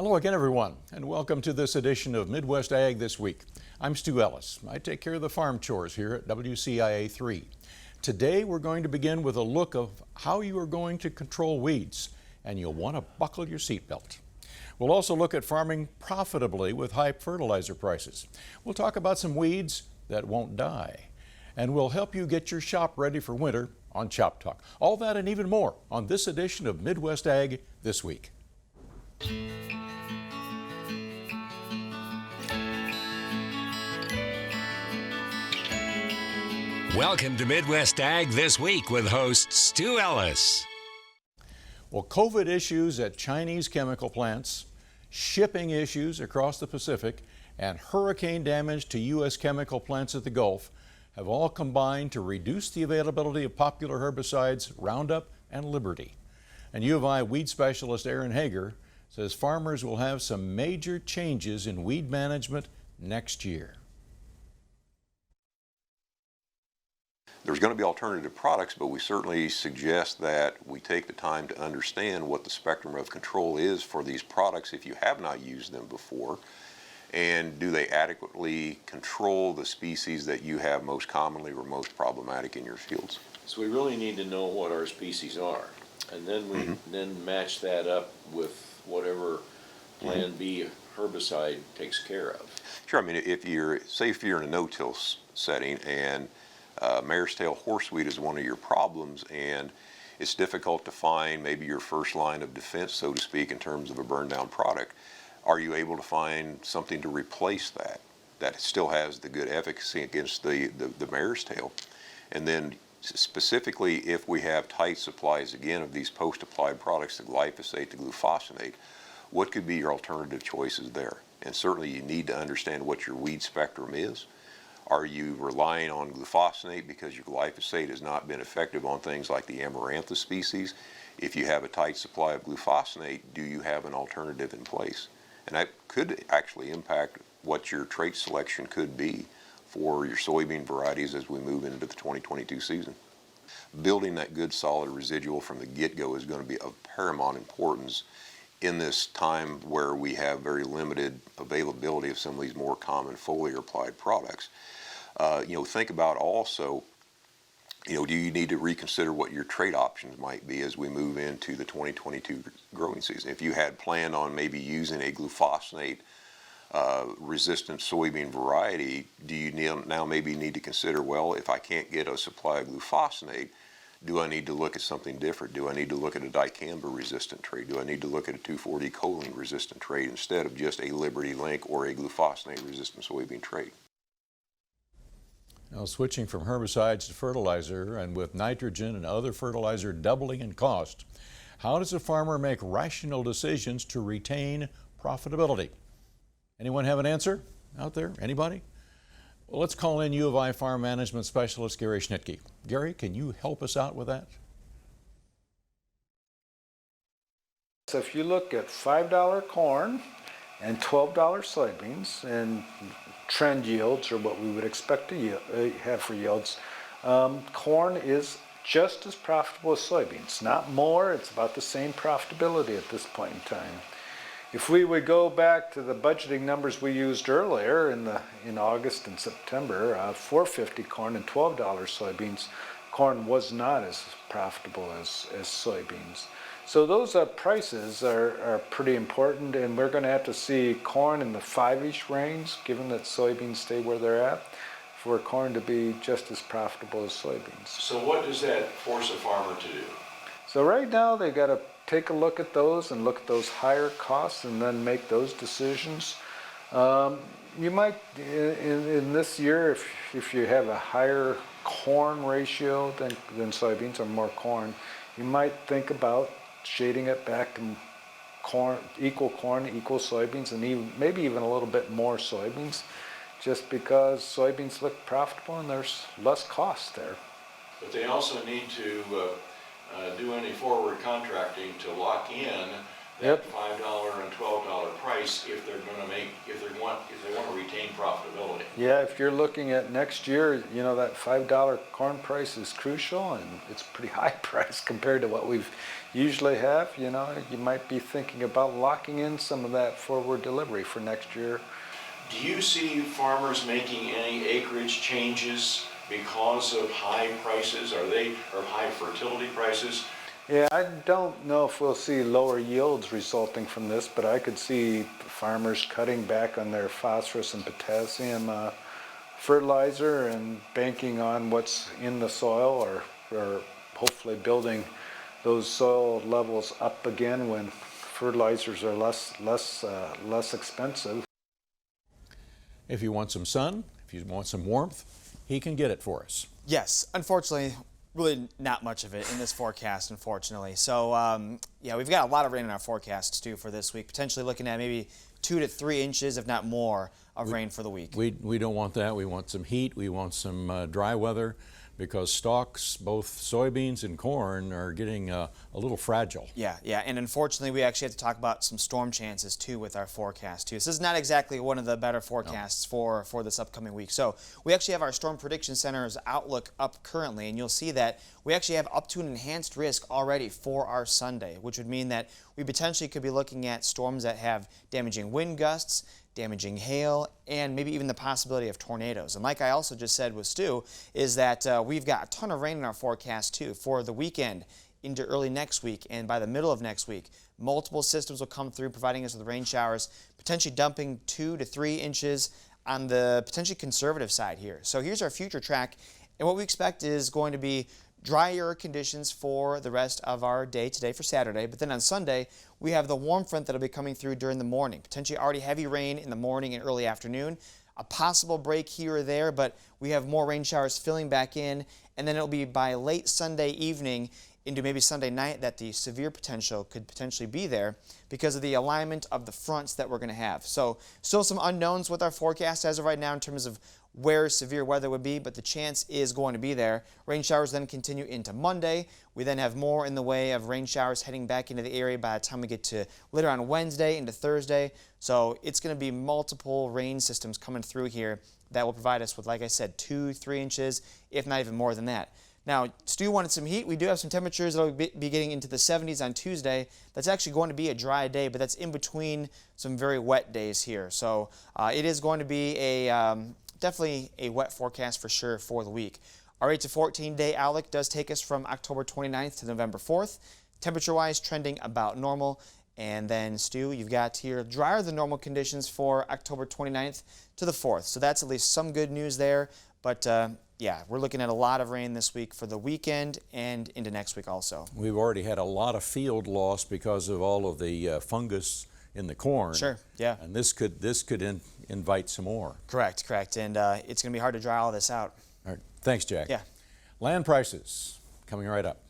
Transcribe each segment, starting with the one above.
Hello again, everyone, and welcome to this edition of Midwest Ag This Week. I'm Stu Ellis. I take care of the farm chores here at WCIA 3. Today we're going to begin with a look of how you are going to control weeds, and you'll want to buckle your seatbelt. We'll also look at farming profitably with high fertilizer prices. We'll talk about some weeds that won't die, and we'll help you get your shop ready for winter on Chop Talk. All that and even more on this edition of Midwest Ag This Week. Welcome to Midwest Ag This Week with host Stu Ellis. Well, COVID issues at Chinese chemical plants, shipping issues across the Pacific, and hurricane damage to U.S. chemical plants at the Gulf have all combined to reduce the availability of popular herbicides Roundup and Liberty. And U of I weed specialist Aaron Hager says farmers will have some major changes in weed management next year. There's going to be alternative products, but we certainly suggest that we take the time to understand what the spectrum of control is for these products if you have not used them before, and do they adequately control the species that you have most commonly or most problematic in your fields. So we really need to know what our species are, and then we then match that up with whatever Plan B herbicide takes care of. Sure. I mean, if you're in a no-till setting and mare's tail horseweed is one of your problems, and it's difficult to find maybe your first line of defense, so to speak, in terms of a burn down product. Are you able to find something to replace that still has the good efficacy against the mare's tail? And then specifically, if we have tight supplies again of these post-applied products, the glyphosate, the glufosinate, what could be your alternative choices there? And certainly you need to understand what your weed spectrum is. Are you relying on glufosinate because your glyphosate has not been effective on things like the amaranthus species? If you have a tight supply of glufosinate, do you have an alternative in place? And that could actually impact what your trait selection could be for your soybean varieties as we move into the 2022 season. Building that good solid residual from the get-go is going to be of paramount importance in this time where we have very limited availability of some of these more common foliar applied products. Think about also, do you need to reconsider what your trait options might be as we move into the 2022 growing season? If you had planned on maybe using a glufosinate resistant soybean variety, do you now maybe need to consider, well, if I can't get a supply of glufosinate, do I need to look at something different? Do I need to look at a dicamba resistant trait? Do I need to look at a 2,4-D choline resistant trait instead of just a Liberty Link or a glufosinate resistant soybean trait? Now, switching from herbicides to fertilizer, and with nitrogen and other fertilizer doubling in cost, how does a farmer make rational decisions to retain profitability? Anyone have an answer out there? Anybody? Well, let's call in U of I farm management specialist Gary Schnitke. Gary, can you help us out with that? So if you look at $5 corn and $12 soybeans, and trend yields, or what we would expect to have for yields, corn is just as profitable as soybeans. Not more, it's about the same profitability at this point in time. If we would go back to the budgeting numbers we used earlier in August and September, $4.50 corn and $12 soybeans, corn was not as profitable as soybeans. So those prices are pretty important, and we're going to have to see corn in the 5-ish range, given that soybeans stay where they're at, for corn to be just as profitable as soybeans. So what does that force a farmer to do? So right now they've got to take a look at those and look at those higher costs and then make those decisions. You might, in this year, if you have a higher corn ratio than soybeans, or more corn, you might think about shading it back to corn, equal soybeans, and maybe even a little bit more soybeans, just because soybeans look profitable and there's less cost there. But they also need to do any forward contracting to lock in that $5 and $12 price if they want to retain profitability. Yeah, if you're looking at next year, that $5 corn price is crucial, and it's a pretty high price compared to what we've usually have, you know, you might be thinking about locking in some of that forward delivery for next year. Do you see farmers making any acreage changes because of high prices? Or high fertility prices? Yeah, I don't know if we'll see lower yields resulting from this, but I could see farmers cutting back on their phosphorus and potassium fertilizer and banking on what's in the soil, or hopefully building those soil levels up again when fertilizers are less expensive. If you want some sun, if you want some warmth, he can get it for us. Yes, unfortunately, really not much of it in this forecast, unfortunately. So, yeah, we've got a lot of rain in our forecasts, too, for this week, potentially looking at maybe 2 to 3 inches, if not more, of rain for the week. We don't want that. We want some heat. We want some dry weather, because stalks, both soybeans and corn, are getting a little fragile. Yeah, and unfortunately, we actually have to talk about some storm chances, too, with our forecast, too. This is not exactly one of the better forecasts for this upcoming week. So we actually have our Storm Prediction Center's outlook up currently, and you'll see that we actually have up to an enhanced risk already for our Sunday, which would mean that we potentially could be looking at storms that have damaging wind gusts, damaging hail, and maybe even the possibility of tornadoes. And like I also just said with Stu, is that we've got a ton of rain in our forecast too for the weekend into early next week, and by the middle of next week, multiple systems will come through providing us with rain showers, potentially dumping 2 to 3 inches on the potentially conservative side here. So here's our future track, and what we expect is going to be drier conditions for the rest of our day today for Saturday, but then on Sunday we have the warm front that will be coming through during the morning, potentially already heavy rain in the morning and early afternoon, a possible break here or there, but we have more rain showers filling back in, and then it'll be by late Sunday evening into maybe Sunday night that the severe potential could potentially be there because of the alignment of the fronts that we're going to have. So still some unknowns with our forecast as of right now in terms of where severe weather would be, but the chance is going to be there. Rain showers then continue into Monday. We then have more in the way of rain showers heading back into the area by the time we get to later on Wednesday into Thursday. So it's going to be multiple rain systems coming through here that will provide us with, like I said, 2 to 3 inches, if not even more than that. Now, Stu wanted some heat. We do have some temperatures that will be getting into the 70s on Tuesday. That's actually going to be a dry day, but that's in between some very wet days here. So it is going to be definitely a wet forecast for sure for the week. Our 8 to 14 day outlook does take us from October 29th to November 4th. Temperature-wise, trending about normal. And then, Stu, you've got here drier than normal conditions for October 29th to the 4th. So that's at least some good news there. But yeah, we're looking at a lot of rain this week for the weekend and into next week also. We've already had a lot of field loss because of all of the fungus in the corn. Sure, yeah. And this could invite some more. Correct. And it's going to be hard to dry all this out. All right. Thanks, Jack. Yeah. Land prices coming right up.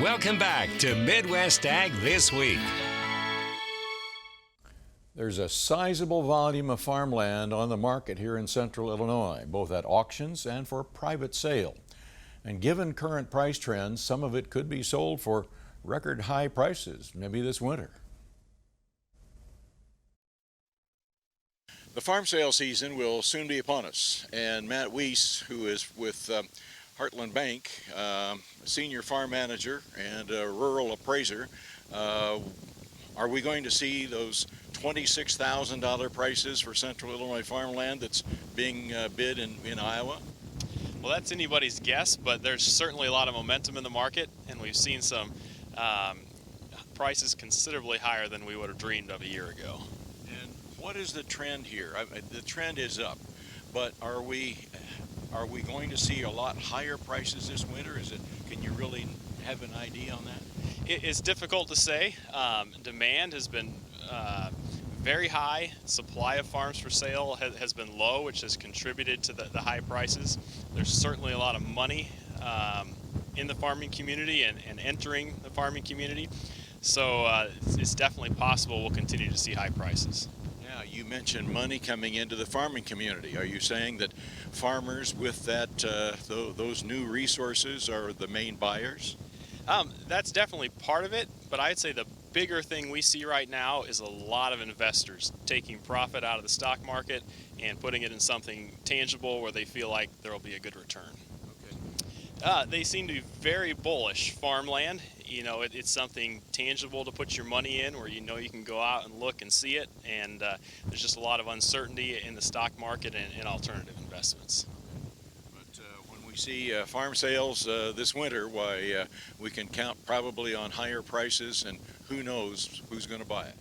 Welcome back to Midwest Ag This Week. There's a sizable volume of farmland on the market here in central Illinois, both at auctions and for private sale. And given current price trends, some of it could be sold for record high prices, maybe this winter. The farm sale season will soon be upon us, and Matt Weiss, who is with Heartland Bank, senior farm manager and a rural appraiser, are we going to see those $26,000 prices for central Illinois farmland that's being bid in Iowa? Well, that's anybody's guess, but there's certainly a lot of momentum in the market, and we've seen some prices considerably higher than we would have dreamed of a year ago. And what is the trend here? The trend is up, but are we going to see a lot higher prices this winter? Can you really have an idea on that? It's difficult to say. Demand has been very high. Supply of farms for sale has been low, which has contributed to the high prices. There's certainly a lot of money in the farming community and entering the farming community. So it's definitely possible we'll continue to see high prices. Yeah, you mentioned money coming into the farming community. Are you saying that farmers with those new resources are the main buyers? That's definitely part of it, but I'd say the bigger thing we see right now is a lot of investors taking profit out of the stock market and putting it in something tangible where they feel like there will be a good return. Okay. They seem to be very bullish. Farmland you know, it's something tangible to put your money in, where you know you can go out and look and see it, and there's just a lot of uncertainty in the stock market and alternative investments. But when we see farm sales this winter, why we can count probably on higher prices, and who knows who's going to buy it.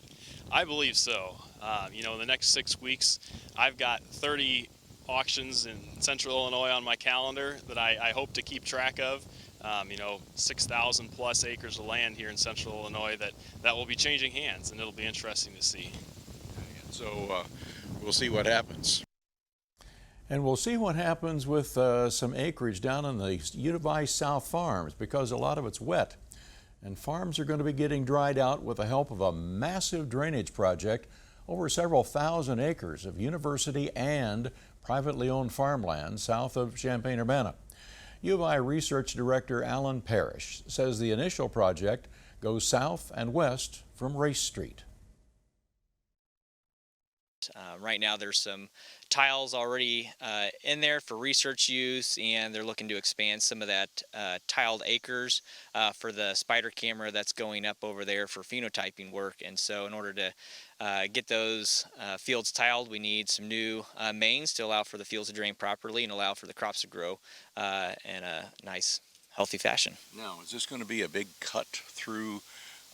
I believe so. You know, in the next 6 weeks, I've got 30 auctions in Central Illinois on my calendar that I hope to keep track of. You know, 6,000 plus acres of land here in Central Illinois that will be changing hands, and it'll be interesting to see. So we'll see what happens. And we'll see what happens with some acreage down on the Univi South farms, because a lot of it's wet. And farms are going to be getting dried out with the help of a massive drainage project over several thousand acres of university and privately owned farmland south of Champaign-Urbana. U of I Research Director Alan Parrish says the initial project goes south and west from Race Street. Right now there's some tiles already in there for research use, and they're looking to expand some of that tiled acres for the spider camera that's going up over there for phenotyping work. And so in order to get those fields tiled, we need some new mains to allow for the fields to drain properly and allow for the crops to grow in a nice, healthy fashion. Now, is this going to be a big cut through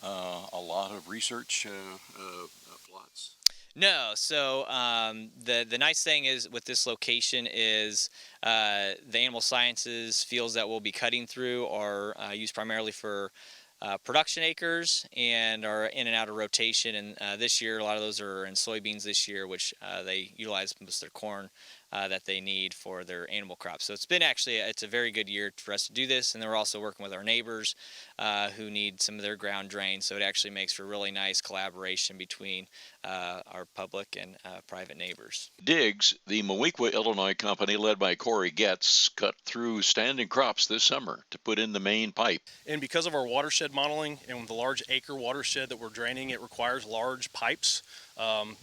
a lot of research plots? No, so the nice thing is with this location is the animal sciences fields that we'll be cutting through are used primarily for production acres and are in and out of rotation. And this year, a lot of those are in soybeans this year, which they utilize most of their corn that they need for their animal crops. So it's been it's a very good year for us to do this. And then we're also working with our neighbors who need some of their ground drained. So it actually makes for really nice collaboration between our public and private neighbors. Diggs, the Mowequa, Illinois company led by Corey Getz, cut through standing crops this summer to put in the main pipe. And because of our watershed modeling and with the large acre watershed that we're draining, it requires large pipes.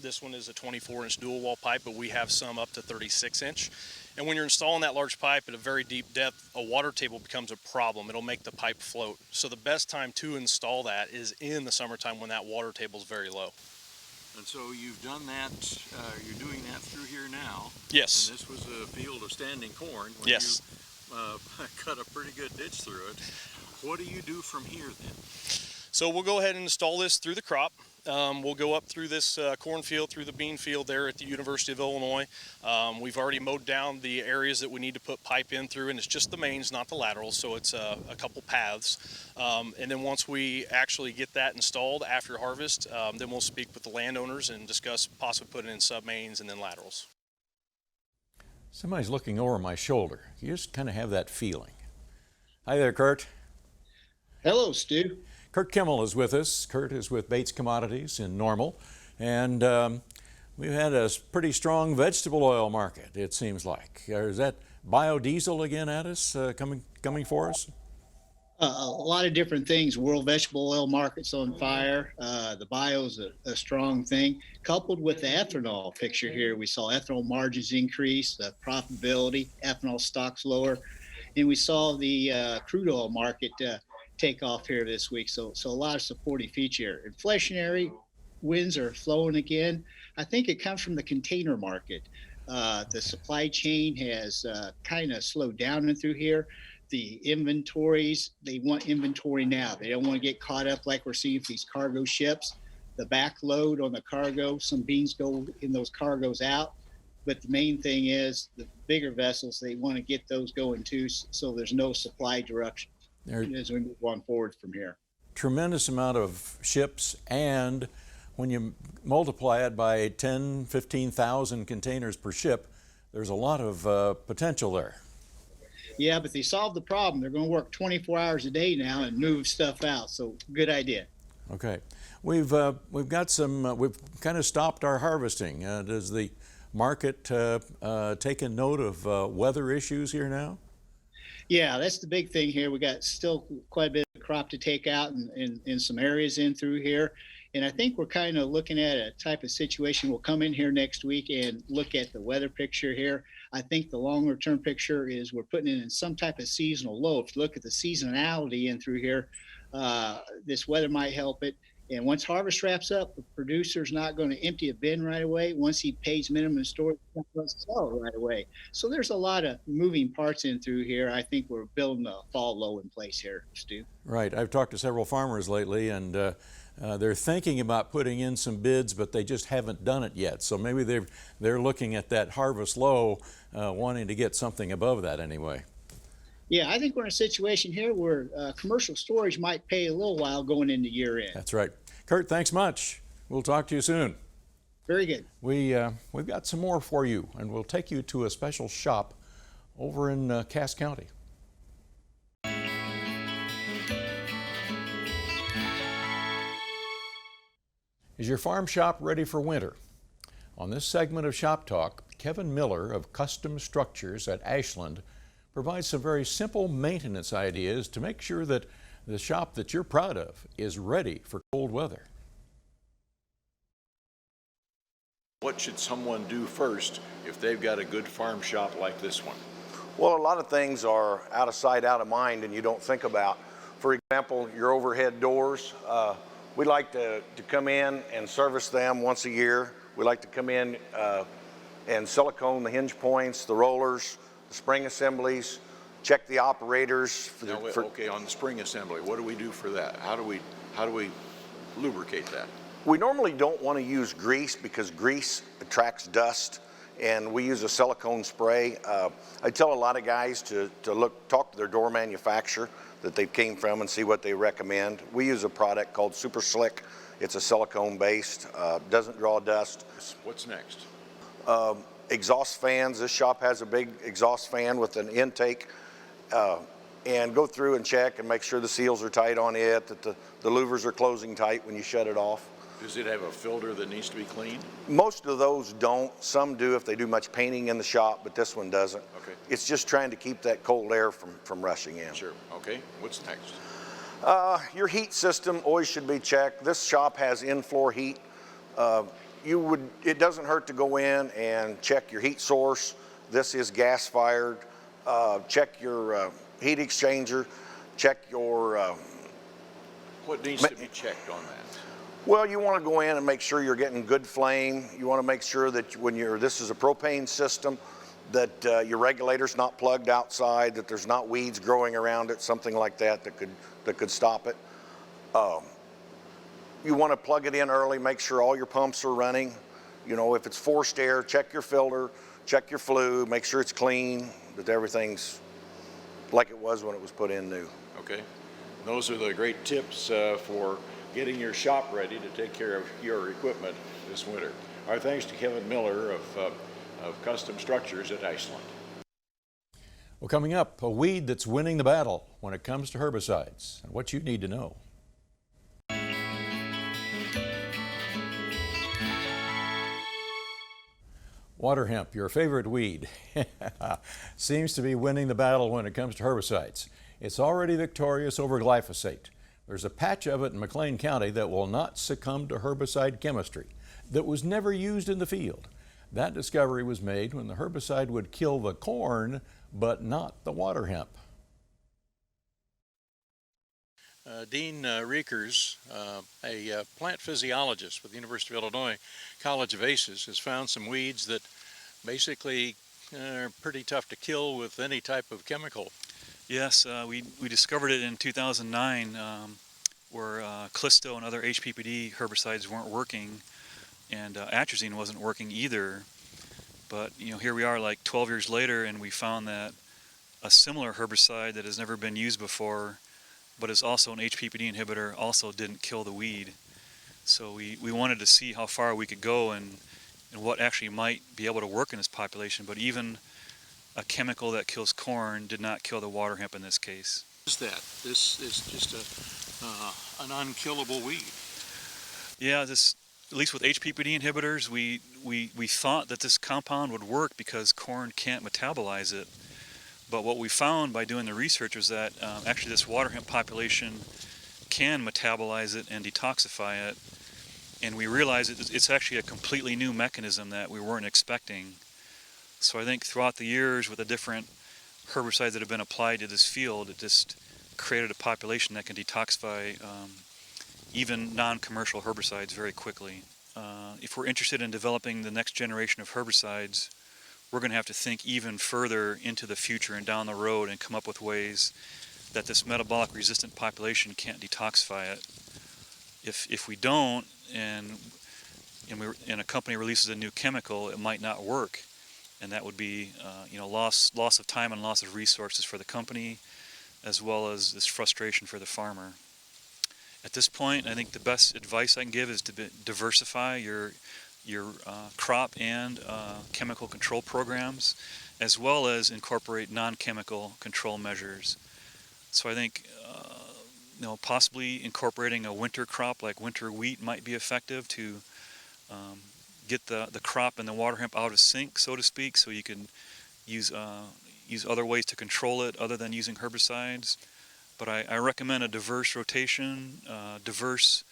This one is a 24-inch dual wall pipe, but we have some up to 36-inch. And when you're installing that large pipe at a very deep depth, a water table becomes a problem. It'll make the pipe float. So the best time to install that is in the summertime when that water table is very low. And so you've done that, you're doing that through here now. Yes. And this was a field of standing corn. When Yes. You cut a pretty good ditch through it. What do you do from here then? So we'll go ahead and install this through the crop. We'll go up through this cornfield, through the bean field there at the University of Illinois. We've already mowed down the areas that we need to put pipe in through, and it's just the mains, not the laterals, so it's a couple paths. And then once we actually get that installed after harvest, then we'll speak with the landowners and discuss possibly putting in sub-mains and then laterals. Somebody's looking over my shoulder. You just kind of have that feeling. Hi there, Kurt. Hello, Stu. Kurt Kimmel is with us. Kurt is with Bates Commodities in Normal, and we've had a pretty strong vegetable oil market, it seems like. Is that biodiesel again at us, coming for us? A lot of different things. World vegetable oil market's on fire. The bio's a strong thing. Coupled with the ethanol picture here, we saw ethanol margins increase, profitability, ethanol stocks lower, and we saw the crude oil market take off here this week. So a lot of supporting feature. Inflationary winds are flowing again. I think it comes from the container market. The supply chain has kind of slowed down in through here. The inventories, they want inventory now. They don't want to get caught up like we're seeing with these cargo ships. The back load on the cargo, some beans go in those cargoes out. But the main thing is the bigger vessels, they want to get those going too, so there's no supply disruption as we move on forward from here. Tremendous amount of ships, and when you multiply it by 10, 15,000 containers per ship, there's a lot of potential there. Yeah, but they solved the problem. They're going to work 24 hours a day now and move stuff out. So good idea. Okay, we've got some. We've kind of stopped our harvesting. Does the market take a note of weather issues here now? Yeah, that's the big thing here. We got still quite a bit of crop to take out in some areas in through here. And I think we're kind of looking at a type of situation. We'll come in here next week and look at the weather picture here. I think the longer term picture is we're putting it in some type of seasonal low. If you look at the seasonality in through here, This weather might help it. And once harvest wraps up, the producer's not going to empty a bin right away. Once he pays minimum storage, he's not going to sell it right away. So there's a lot of moving parts in through here. I think we're building a fall low in place here, Stu. Right. I've talked to several farmers lately, and they're thinking about putting in some bids, but they just haven't done it yet. So maybe they're looking at that harvest low, wanting to get something above that anyway. Yeah, I think we're in a situation here where commercial storage might pay a little while going into year end. That's right. Kurt, thanks much. We'll talk to you soon. Very good. We've got some more for you, and we'll take you to a special shop over in Cass County. Is your farm shop ready for winter? On this segment of Shop Talk, Kevin Miller of Custom Structures at Ashland provides some very simple maintenance ideas to make sure that the shop that you're proud of is ready for cold weather. What should someone do first if they've got a good farm shop like this one? Well, a lot of things are out of sight, out of mind, and you don't think about. For example, your overhead doors. We like to come in and service them once a year. We like to come in and silicone the hinge points, the rollers, the spring assemblies, check the operators. Okay, on the spring assembly, what do we do for that? How do we lubricate that? We normally don't want to use grease because grease attracts dust, and we use a silicone spray. I tell a lot of guys to talk to their door manufacturer that they came from and see what they recommend. We use a product called Super Slick. It's a silicone based, doesn't draw dust. What's next? Exhaust fans. This shop has a big exhaust fan with an intake, and go through and check and make sure the seals are tight on it, that the louvers are closing tight when you shut it off. Does it have a filter that needs to be cleaned? Most of those don't. Some do if they do much painting in the shop, but this one doesn't. Okay. It's just trying to keep that cold air from rushing in. Sure. Okay. What's next? Your heat system always should be checked. This shop has in-floor heat. It doesn't hurt to go in and check your heat source. This is gas fired. Check your heat exchanger. Check your... What needs to be checked on that? Well, you want to go in and make sure you're getting good flame. You want to make sure that this is a propane system, that your regulator's not plugged outside, that there's not weeds growing around it, something like that could stop it. You want to plug it in early, make sure all your pumps are running. You know, if it's forced air, check your filter, check your flue, make sure it's clean, that everything's like it was when it was put in new. Okay. Those are the great tips for getting your shop ready to take care of your equipment this winter. Our thanks to Kevin Miller of Custom Structures at Ashland. Well, coming up, a weed that's winning the battle when it comes to herbicides and what you need to know. Water hemp, your favorite weed, seems to be winning the battle when it comes to herbicides. It's already victorious over glyphosate. There's a patch of it in McLean County that will not succumb to herbicide chemistry that was never used in the field. That discovery was made when the herbicide would kill the corn, but not the water hemp. Dean Riekers, a plant physiologist with the University of Illinois College of Aces, has found some weeds that basically are pretty tough to kill with any type of chemical. Yes, we discovered it in 2009 where Clisto and other HPPD herbicides weren't working, and atrazine wasn't working either. But here we are like 12 years later, and we found that a similar herbicide that has never been used before, but is also an HPPD inhibitor, also didn't kill the weed. So we wanted to see how far we could go and what actually might be able to work in this population, but even a chemical that kills corn did not kill the water hemp in this case. What is that? This is just an unkillable weed. Yeah, at least with HPPD inhibitors, we thought that this compound would work because corn can't metabolize it. But what we found by doing the research is that actually this water hemp population can metabolize it and detoxify it. And we realized it's actually a completely new mechanism that we weren't expecting. So I think throughout the years with the different herbicides that have been applied to this field, it just created a population that can detoxify even non-commercial herbicides very quickly. If we're interested in developing the next generation of herbicides, we're going to have to think even further into the future and down the road and come up with ways that this metabolic resistant population can't detoxify it. If we don't, and a company releases a new chemical, it might not work, and that would be loss of time and loss of resources for the company, as well as this frustration for the farmer. At this point, I think the best advice I can give is to diversify your crop and chemical control programs, as well as incorporate non-chemical control measures. So I think possibly incorporating a winter crop like winter wheat might be effective to get the crop and the water hemp out of sync, so to speak, so you can use other ways to control it other than using herbicides. But I recommend a diverse rotation, diverse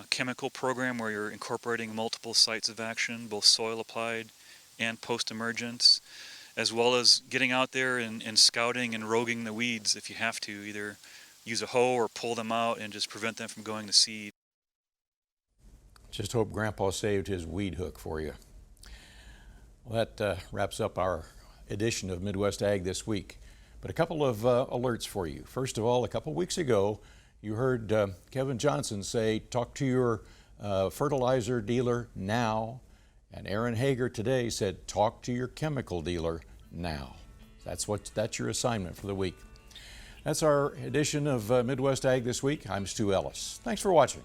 chemical program where you're incorporating multiple sites of action, both soil applied and post-emergence, as well as getting out there and scouting and roguing the weeds if you have to, either use a hoe or pull them out and just prevent them from going to seed. Just hope Grandpa saved his weed hook for you. Well, that wraps up our edition of Midwest Ag This Week. But a couple of alerts for you. First of all, a couple weeks ago, you heard Kevin Johnson say, talk to your fertilizer dealer now. And Aaron Hager today said, talk to your chemical dealer now. That's your assignment for the week. That's our edition of Midwest Ag This Week. I'm Stu Ellis. Thanks for watching.